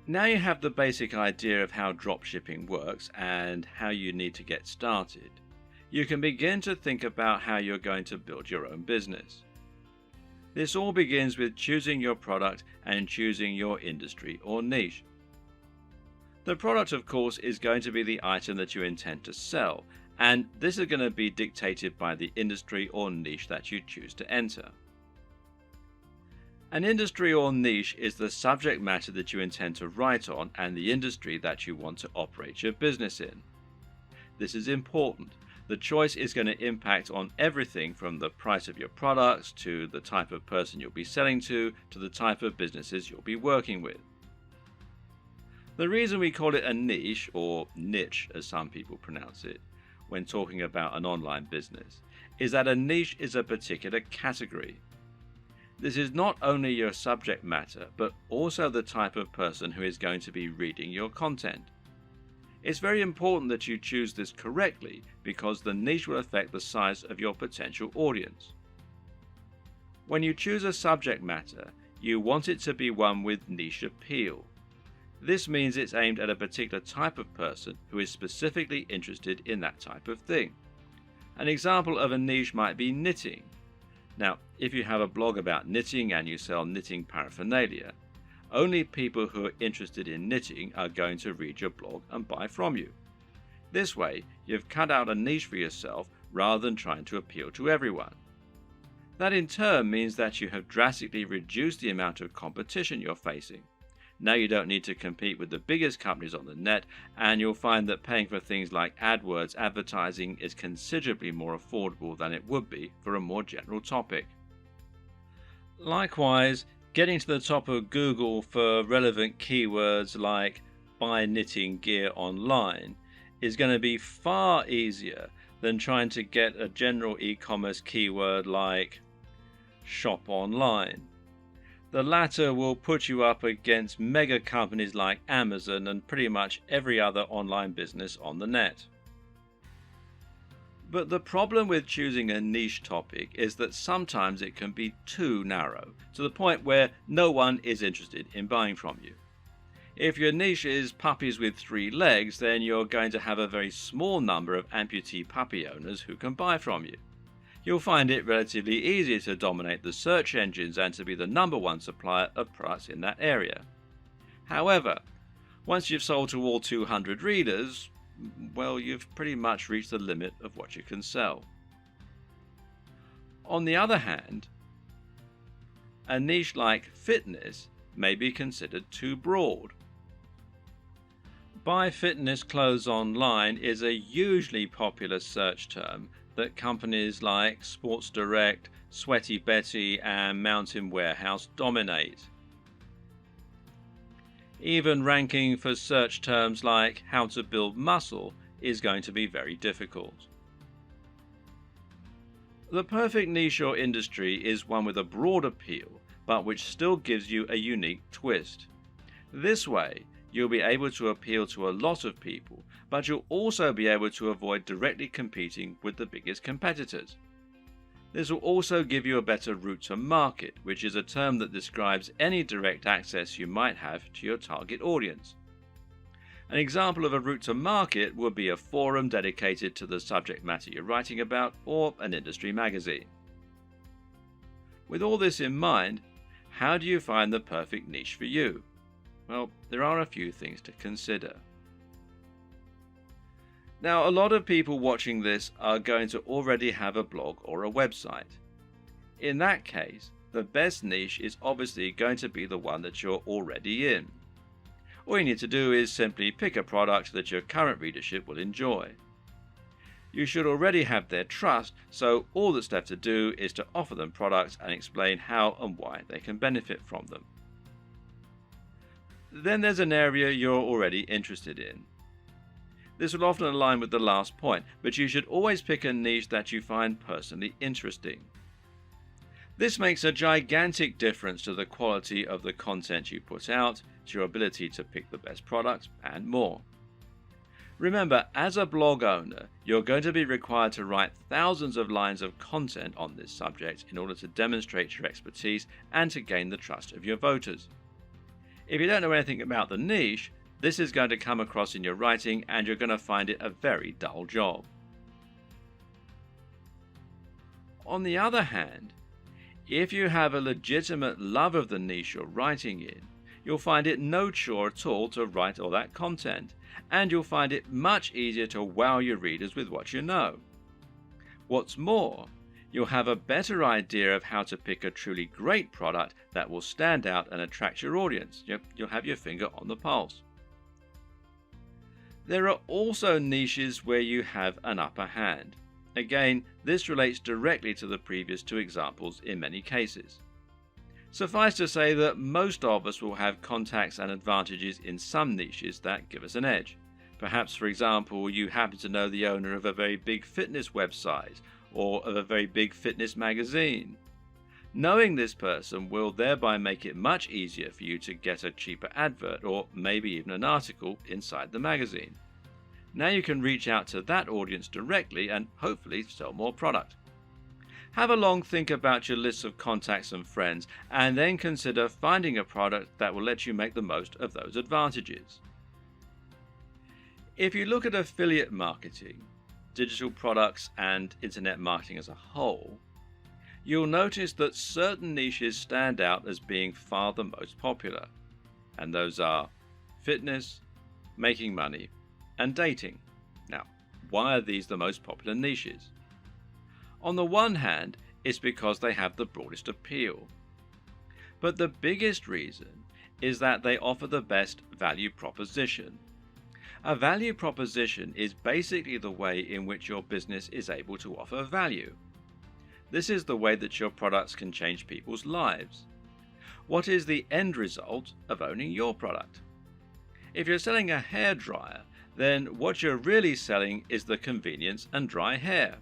Now you have the basic idea of how dropshipping works and how you need to get started. You can begin to think about how you're going to build your own business. This all begins with choosing your product and choosing your industry or niche. The product, of course, is going to be the item that you intend to sell, and this is going to be dictated by the industry or niche that you choose to enter. An industry or niche is the subject matter that you intend to write on and the industry that you want to operate your business in. This is important. The choice is going to impact on everything from the price of your products to the type of person you'll be selling to the type of businesses you'll be working with. The reason we call it a niche, or niche as some people pronounce it, when talking about an online business, is that a niche is a particular category. This is not only your subject matter, but also the type of person who is going to be reading your content. It's very important that you choose this correctly because the niche will affect the size of your potential audience. When you choose a subject matter, you want it to be one with niche appeal. This means it's aimed at a particular type of person who is specifically interested in that type of thing. An example of a niche might be knitting. Now, if you have a blog about knitting and you sell knitting paraphernalia, only people who are interested in knitting are going to read your blog and buy from you. This way, you've cut out a niche for yourself rather than trying to appeal to everyone. That in turn means that you have drastically reduced the amount of competition you're facing. Now you don't need to compete with the biggest companies on the net, and you'll find that paying for things like AdWords advertising is considerably more affordable than it would be for a more general topic. Likewise, getting to the top of Google for relevant keywords like buy knitting gear online is going to be far easier than trying to get a general e-commerce keyword like shop online. The latter will put you up against mega companies like Amazon and pretty much every other online business on the net. But the problem with choosing a niche topic is that sometimes it can be too narrow, to the point where no one is interested in buying from you. If your niche is puppies with 3 legs, then you're going to have a very small number of amputee puppy owners who can buy from you. You'll find it relatively easy to dominate the search engines and to be the number one supplier of products in that area. However, once you've sold to all 200 readers, well, you've pretty much reached the limit of what you can sell. On the other hand, a niche like fitness may be considered too broad. Buy fitness clothes online is a hugely popular search term that companies like Sports Direct, Sweaty Betty, and Mountain Warehouse dominate. Even ranking for search terms like how to build muscle is going to be very difficult. The perfect niche or industry is one with a broad appeal, but which still gives you a unique twist. This way, you'll be able to appeal to a lot of people, but you'll also be able to avoid directly competing with the biggest competitors. This will also give you a better route to market, which is a term that describes any direct access you might have to your target audience. An example of a route to market would be a forum dedicated to the subject matter you're writing about, or an industry magazine. With all this in mind, how do you find the perfect niche for you? Well, there are a few things to consider. Now, a lot of people watching this are going to already have a blog or a website. In that case, the best niche is obviously going to be the one that you're already in. All you need to do is simply pick a product that your current readership will enjoy. You should already have their trust, so all that's left to do is to offer them products and explain how and why they can benefit from them. Then there's an area you're already interested in. This will often align with the last point, but you should always pick a niche that you find personally interesting. This makes a gigantic difference to the quality of the content you put out, to your ability to pick the best product, and more. Remember, as a blog owner, you're going to be required to write thousands of lines of content on this subject in order to demonstrate your expertise and to gain the trust of your voters. If you don't know anything about the niche, this is going to come across in your writing and you're going to find it a very dull job. On the other hand, if you have a legitimate love of the niche you're writing in, you'll find it no chore at all to write all that content, and you'll find it much easier to wow your readers with what you know. What's more, you'll have a better idea of how to pick a truly great product that will stand out and attract your audience. You'll have your finger on the pulse. There are also niches where you have an upper hand. Again, this relates directly to the previous two examples in many cases. Suffice to say that most of us will have contacts and advantages in some niches that give us an edge. Perhaps, for example, you happen to know the owner of a very big fitness website or of a very big fitness magazine. Knowing this person will thereby make it much easier for you to get a cheaper advert or maybe even an article inside the magazine. Now you can reach out to that audience directly and hopefully sell more product. Have a long think about your list of contacts and friends, and then consider finding a product that will let you make the most of those advantages. If you look at affiliate marketing, digital products, and internet marketing as a whole, you'll notice that certain niches stand out as being far the most popular, and those are fitness, making money, and dating. Now, why are these the most popular niches? On the one hand, it's because they have the broadest appeal. But the biggest reason is that they offer the best value proposition. A value proposition is basically the way in which your business is able to offer value. This is the way that your products can change people's lives. What is the end result of owning your product? If you're selling a hairdryer, then what you're really selling is the convenience and dry hair.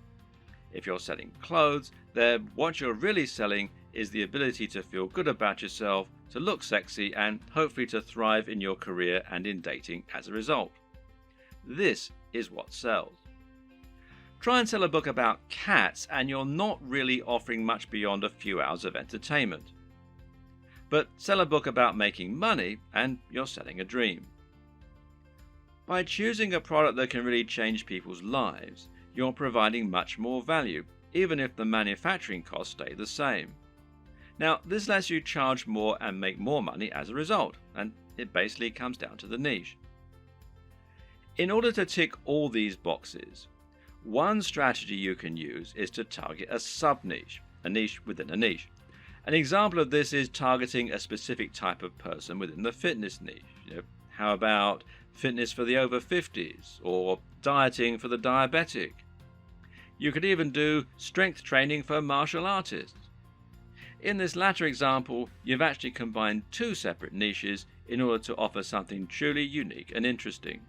If you're selling clothes, then what you're really selling is the ability to feel good about yourself, to look sexy, and hopefully to thrive in your career and in dating as a result. This is what sells. Try and sell a book about cats and you're not really offering much beyond a few hours of entertainment. But sell a book about making money and you're selling a dream. By choosing a product that can really change people's lives, you're providing much more value, even if the manufacturing costs stay the same. Now, this lets you charge more and make more money as a result, and it basically comes down to the niche. In order to tick all these boxes, one strategy you can use is to target a sub-niche, a niche within a niche. An example of this is targeting a specific type of person within the fitness niche. How about fitness for the over 50s or dieting for the diabetic? You could even do strength training for martial artists. In this latter example, you've actually combined two separate niches in order to offer something truly unique and interesting.